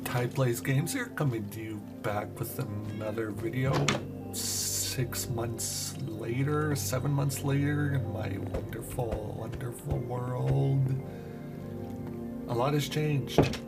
Ty Plays Games here, coming to you back with another video 6 months later, 7 months later in my wonderful, wonderful world. A lot has changed.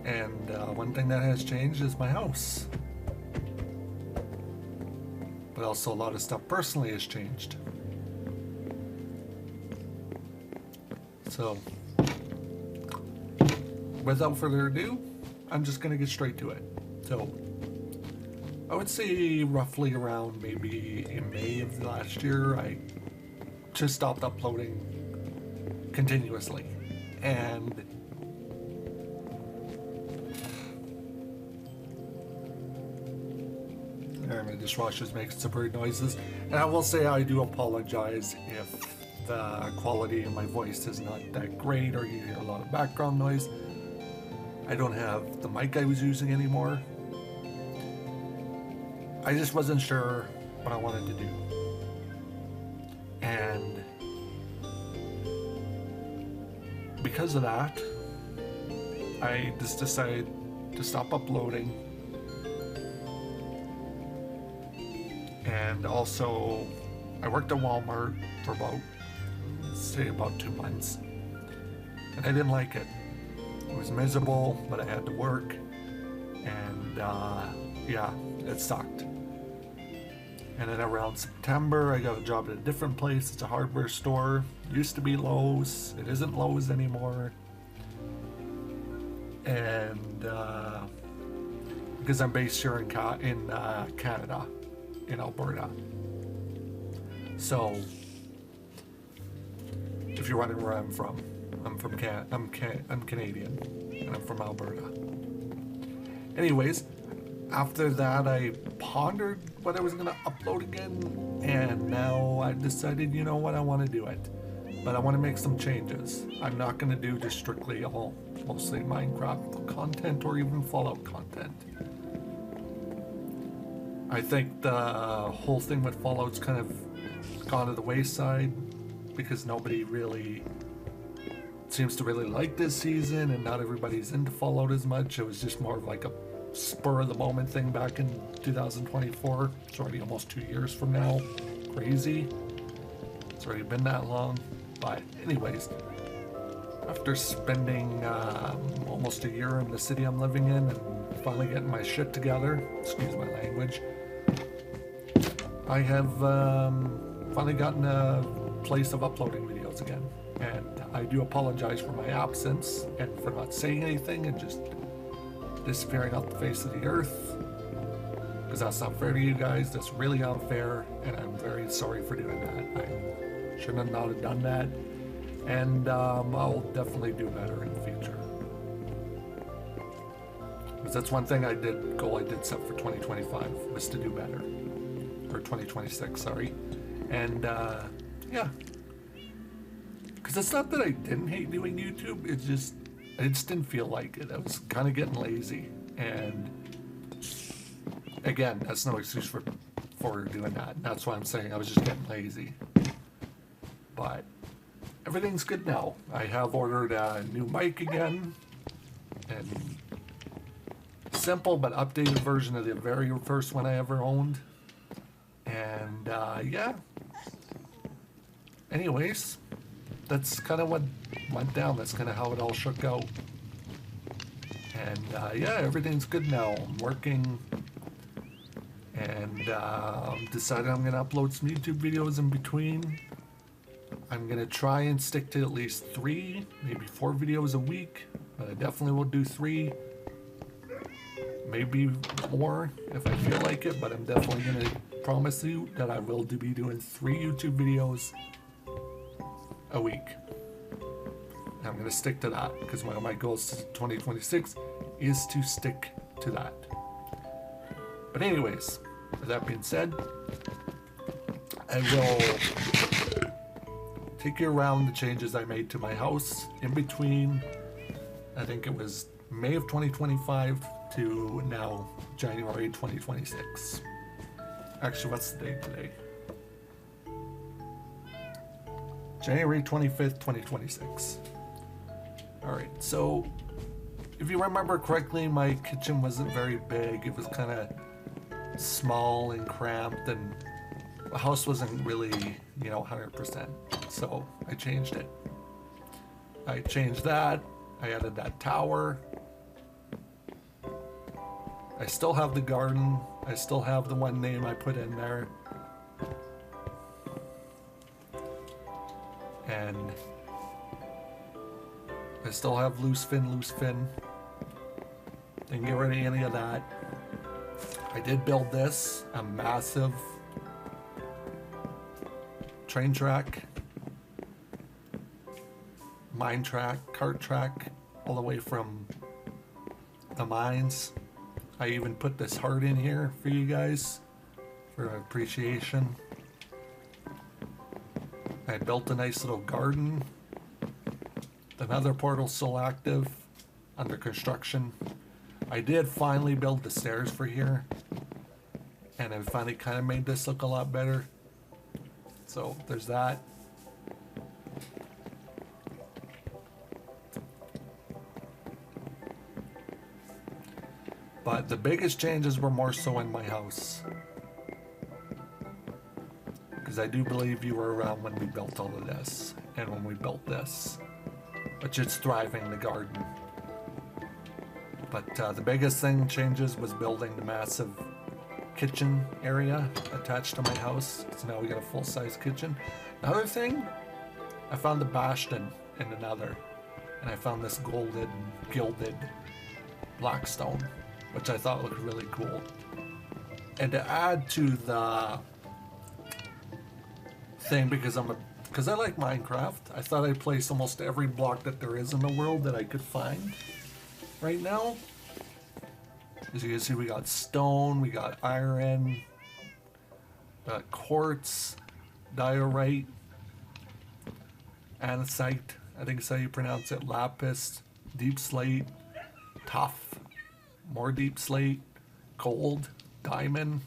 And one thing that has changed is my house. But also a lot of stuff personally has changed. So, without further ado, I'm just gonna get straight to it. So, I would say roughly around maybe in May of last year, I just stopped uploading continuously. And my dishwasher's making some weird noises. And I will say I do apologize if the quality of my voice is not that great or you hear a lot of background noise. I don't have the mic I was using anymore. I just wasn't sure what I wanted to do. And because of that, I just decided to stop uploading. And also, I worked at Walmart for about 2 months. And I didn't like it. It was miserable, but I had to work. And yeah, it sucked. And then around September, I got a job at a different place. It's a hardware store. It used to be Lowe's. It isn't Lowe's anymore. And because I'm based here in Canada, in Alberta. So, if you're wondering where I'm from I'm Canadian, and I'm from Alberta. Anyways, after that I pondered what I was gonna upload again, and now I decided, you know what, I want to do it, but I want to make some changes. I'm not gonna do just strictly mostly Minecraft content or even Fallout content. I think the whole thing with Fallout's kind of gone to the wayside because nobody really seems to really like this season, and not everybody's into Fallout as much. It was just more of like a spur of the moment thing back in 2024. It's already almost 2 years from now. Crazy. It's already been that long. But anyways, after spending almost a year in the city I'm living in and finally getting my shit together, excuse my language, I have finally gotten a place of uploading videos again. And I do apologize for my absence and for not saying anything and just disappearing off the face of the earth, because that's not fair to you guys. That's really unfair, and I'm very sorry for doing that. I should not have done that, and I'll definitely do better in the future. Because that's one thing I did set for 2025 was to do better, or 2026, sorry. And yeah. Because it's not that I didn't hate doing YouTube, I just didn't feel like it. I was kind of getting lazy. And again, that's no excuse for doing that. That's why I'm saying I was just getting lazy. But everything's good now. I have ordered a new mic again. And simple but updated version of the very first one I ever owned. And yeah. Anyways, that's kind of what went down. That's kind of how it all shook out. And yeah, everything's good now. I'm working, and decided I'm going to upload some YouTube videos in between. I'm going to try and stick to at least 3, maybe 4 videos a week, but I definitely will do 3. Maybe more if I feel like it, but I'm definitely going to promise you that I will be doing 3 YouTube videos a week. I'm going to stick to that because one of my goals to 2026 is to stick to that. But anyways, with that being said, I will take you around the changes I made to my house in between, I think it was May of 2025 to now January 2026. Actually, what's the date today? January 25th, 2026. Alright, so if you remember correctly, my kitchen wasn't very big. It was kind of small and cramped, and the house wasn't really, 100%. So I changed it. I changed that. I added that tower. I still have the garden. I still have the one name I put in there. And I still have loose fin. Didn't get rid of any of that. I did build this, a massive train track, mine track, cart track, all the way from the mines. I even put this heart in here for you guys for appreciation. I built a nice little garden. Another portal's still active, under construction. I did finally build the stairs for here, and I finally kind of made this look a lot better. So there's that. But the biggest changes were more so in my house, because I do believe you were around when we built all of this, and when we built this, which is thriving the garden. But the biggest thing changes was building the massive kitchen area attached to my house. So now we got a full-size kitchen. Another thing, I found the bastion in another, and I found this golden, gilded blackstone, which I thought looked really cool. And to add to the thing, because I like Minecraft, I thought I'd place almost every block that there is in the world that I could find right now. As you can see, we got stone, we got iron, quartz, diorite, andesite, I think is how you pronounce it, lapis, deep slate, tough, more deep slate, gold, diamond,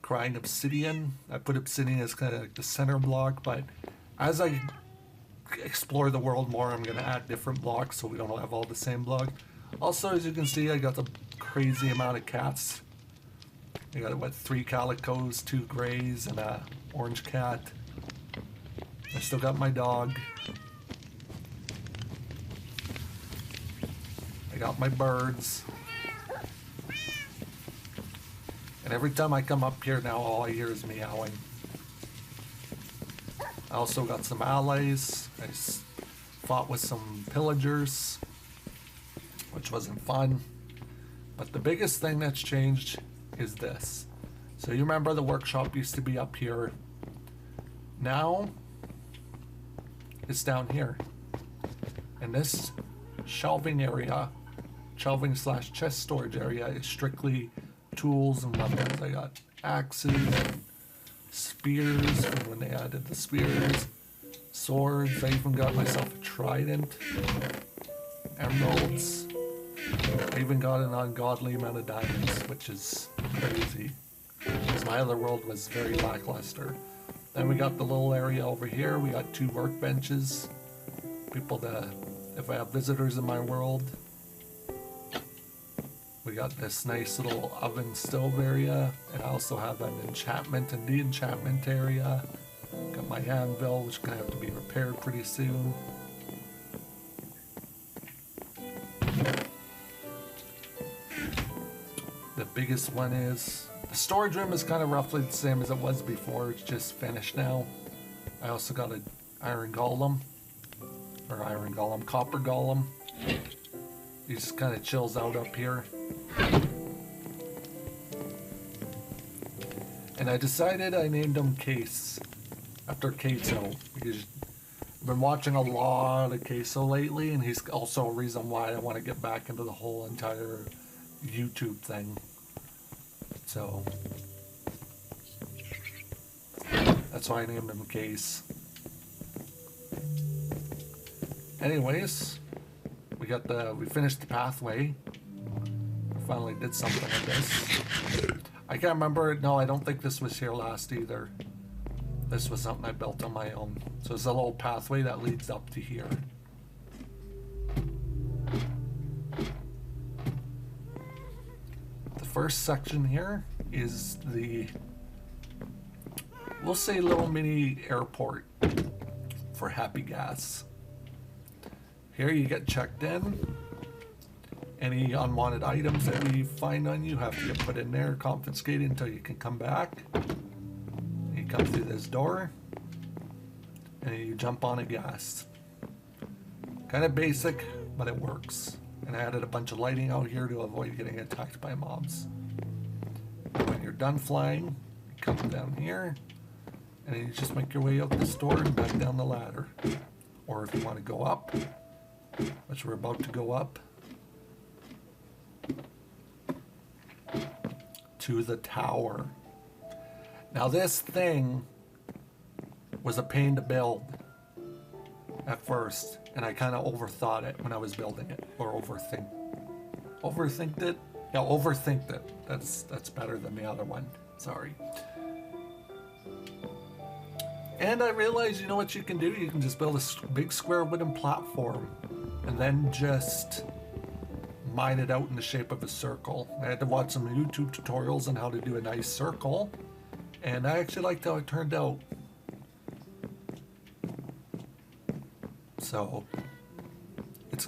crying obsidian. I put obsidian as kind of like the center block, but as I explore the world more, I'm going to add different blocks so we don't have all the same block. Also, as you can see, I got the crazy amount of cats. I got, what, 3 calicos, 2 grays, and a orange cat. I still got my dog. I got my birds. And every time I come up here now, all I hear is meowing. I also got some allies. I fought with some pillagers, which wasn't fun. But the biggest thing that's changed is this. So you remember the workshop used to be up here. Now it's down here. And this shelving area, shelving / chest storage area, is strictly tools and weapons. I got axes and spears from when they added the spears, swords. I even got myself a trident, emeralds. I even got an ungodly amount of diamonds, which is crazy, because my other world was very lackluster. Then we got the little area over here. We got 2 workbenches. People to, if I have visitors in my world. We got this nice little oven stove area, and I also have an enchantment and de-enchantment area. Got my anvil, which is going to have to be repaired pretty soon. The biggest one is, the storage room is kind of roughly the same as it was before, it's just finished now. I also got an iron golem, copper golem. He just kind of chills out up here. And I decided I named him Case, after Queso, because I've been watching a lot of Queso lately, and he's also a reason why I want to get back into the whole entire YouTube thing. So that's why I named him Case. Anyways, we finished the pathway. We finally did something with this. I can't remember. No, I don't think this was here last either. This was something I built on my own. So it's a little pathway that leads up to here. first section here is the, we'll say, little mini airport for Happy Gas. Here you get checked in. Any unwanted items that we find on you have to get put in there, confiscated until you can come back. You come through this door, and you jump on a gas. Kind of basic, but it works. And I added a bunch of lighting out here to avoid getting attacked by mobs. And when you're done flying, you come down here, and then you just make your way out this door and back down the ladder. Or if you want to go up, which we're about to go up, to the tower. Now this thing was a pain to build at first, and I kind of overthought it when I was building it, or overthinked it. Yeah, overthinked it. That's better than the other one. Sorry. And I realized, you know what you can do? You can just build a big square wooden platform, and then just mine it out in the shape of a circle. I had to watch some YouTube tutorials on how to do a nice circle, and I actually liked how it turned out. So it's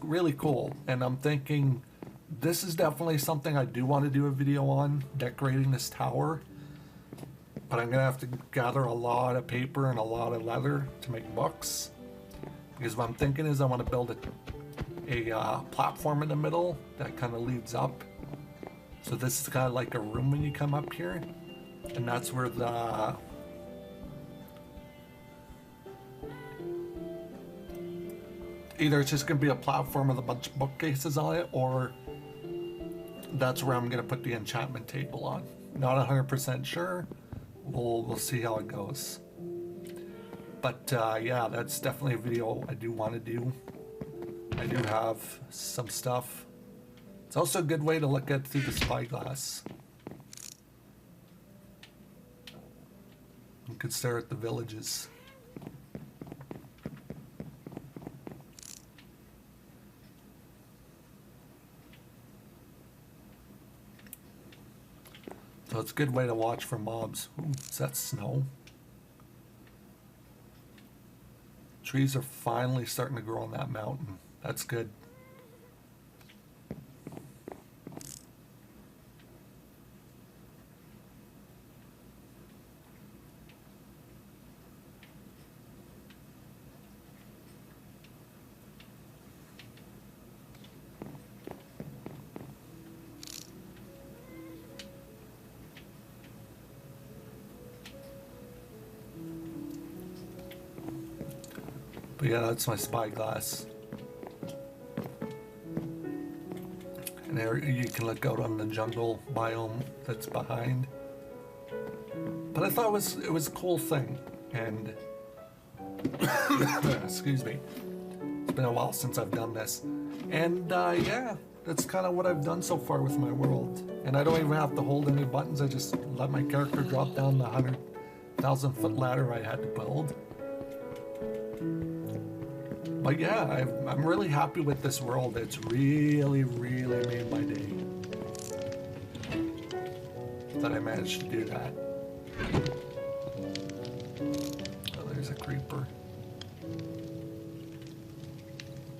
really cool, and I'm thinking this is definitely something I do want to do a video on, decorating this tower. But I'm gonna have to gather a lot of paper and a lot of leather to make books, because what I'm thinking is I want to build a platform in the middle that kind of leads up. So this is kind of like a room when you come up here, and that's where the either it's just gonna be a platform with a bunch of bookcases on it, or that's where I'm gonna put the enchantment table on. Not 100% sure. We'll see how it goes. But yeah, that's definitely a video I do want to do. I do have some stuff. It's also a good way to look at through the spyglass. You can stare at the villages. So it's a good way to watch for mobs. Ooh, is that snow? Trees are finally starting to grow on that mountain. That's good. But yeah, that's my spyglass. And there you can look out on the jungle biome that's behind. But I thought it was a cool thing, and excuse me, it's been a while since I've done this, and yeah, that's kind of what I've done so far with my world. And I don't even have to hold any buttons. I just let my character drop down the 100,000 foot ladder I had to build. But yeah, I'm really happy with this world. It's really, really made my day that I managed to do that. Oh, there's a creeper.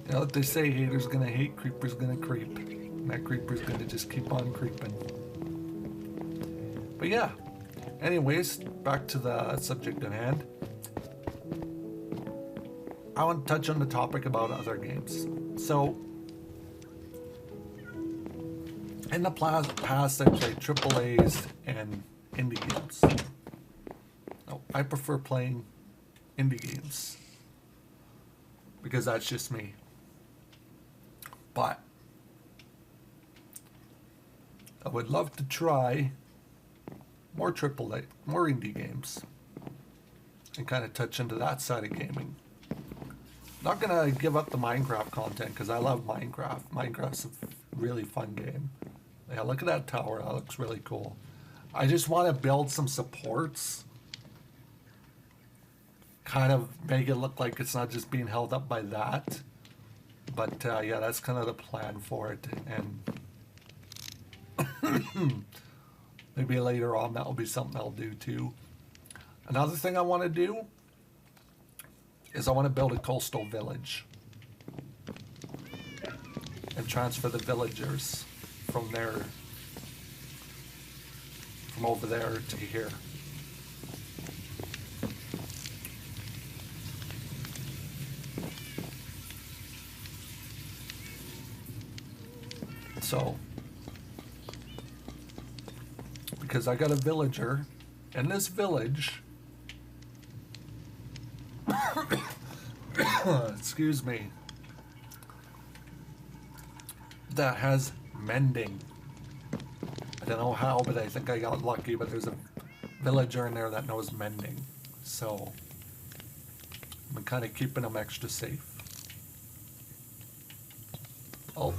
You know what they say, haters gonna hate, creepers gonna creep. And that creeper's gonna just keep on creeping. But yeah, anyways, back to the subject at hand. I want to touch on the topic about other games. So, in the past, I played AAAs and indie games. No, I prefer playing indie games because that's just me. But I would love to try more AAA, more indie games, and kind of touch into that side of gaming. Not gonna give up the Minecraft content because I love Minecraft. Minecraft's a really fun game. Yeah, look at that tower. That looks really cool. I just want to build some supports. Kind of make it look like it's not just being held up by that. But yeah, that's kind of the plan for it. And Maybe later on that'll be something I'll do too. Another thing I want to do is I want to build a coastal village and transfer the villagers from over there to here. So, because I got a villager in this village, excuse me, that has mending. I don't know how, but I think I got lucky, but there's a villager in there that knows mending. So, I'm kind of keeping them extra safe. Oh.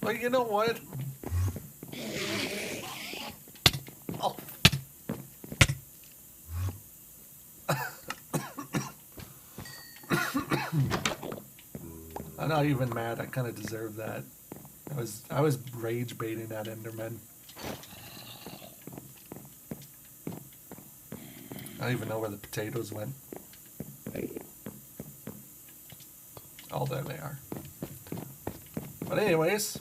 Well, you know what? Oh. I'm not even mad. I kind of deserve that. I was rage baiting that Enderman. I don't even know where the potatoes went. Oh, there they are. But anyways,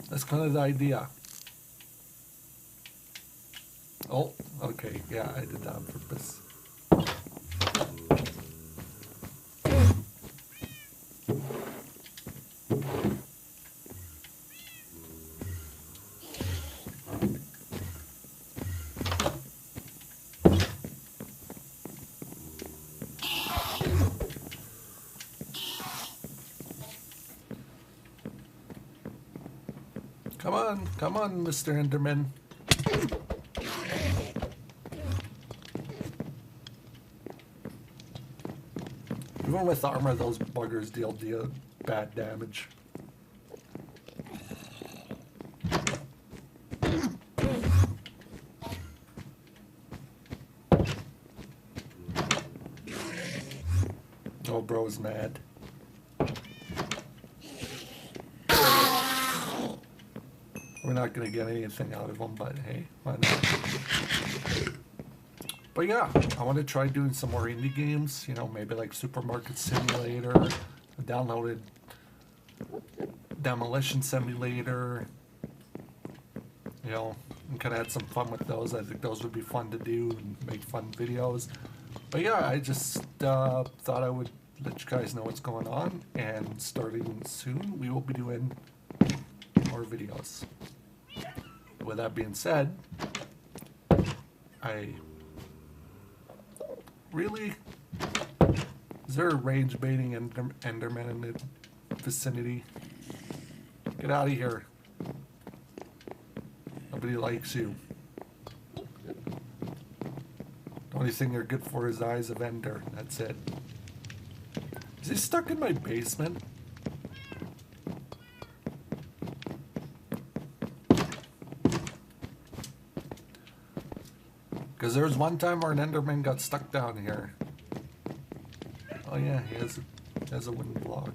that's kind of the idea. Oh, okay, yeah, I did that on purpose. Come on, Mr. Enderman. Even with armor, those buggers deal bad damage. Oh, bro's mad. We're not going to get anything out of them, but hey, why not? But yeah, I want to try doing some more indie games, you know, maybe like Supermarket Simulator. I downloaded Demolition Simulator. You know, and kind of had some fun with those. I think those would be fun to do and make fun videos. But yeah, I just thought I would let you guys know what's going on. And starting soon, we will be doing more videos. With that being said, is there a rage baiting Enderman in the vicinity? Get out of here. Nobody likes you. The only thing you're good for is Eyes of Ender. That's it. Is he stuck in my basement? Because there was one time where an Enderman got stuck down here. Oh yeah, he has a wooden block.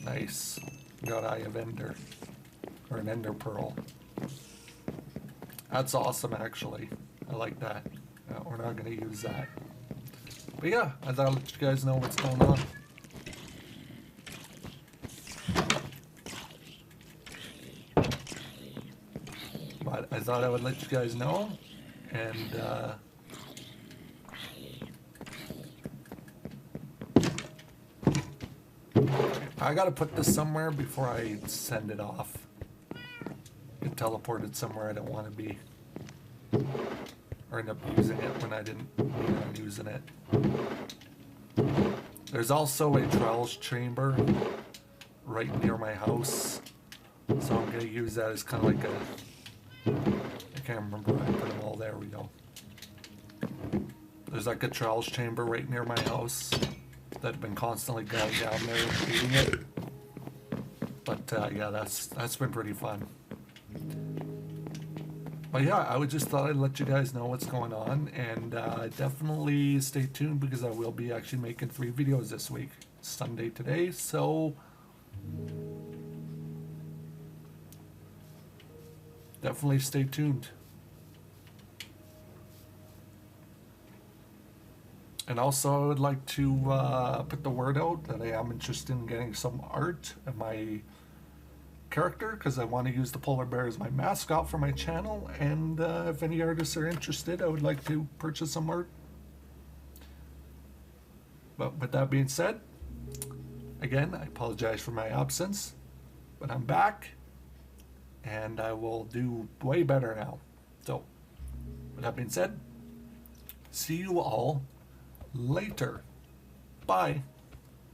Nice. Got Eye of Ender. Or an Ender Pearl. That's awesome, actually. I like that. We're not going to use that. But yeah, I thought I'd let you guys know what's going on. But I thought I would let you guys know. And, I gotta put this somewhere before I send it off. Get teleported somewhere I don't want to be. Or end up using it when I didn't mean on using it. There's also a trowels chamber right near my house. So I'm gonna use that as kind of like a... I can't remember where I put them all. There we go. There's like a trowels chamber right near my house that have been constantly going down there and eating it. But yeah, that's been pretty fun. But yeah, I would just thought I'd let you guys know what's going on, and definitely stay tuned because I will be actually making 3 videos this week. Sunday today, so definitely stay tuned. And also, I would like to put the word out that I am interested in getting some art of my character because I want to use the polar bear as my mascot for my channel. And if any artists are interested, I would like to purchase some art. But with that being said, again, I apologize for my absence, but I'm back and I will do way better now. So, with that being said, see you all later. Bye.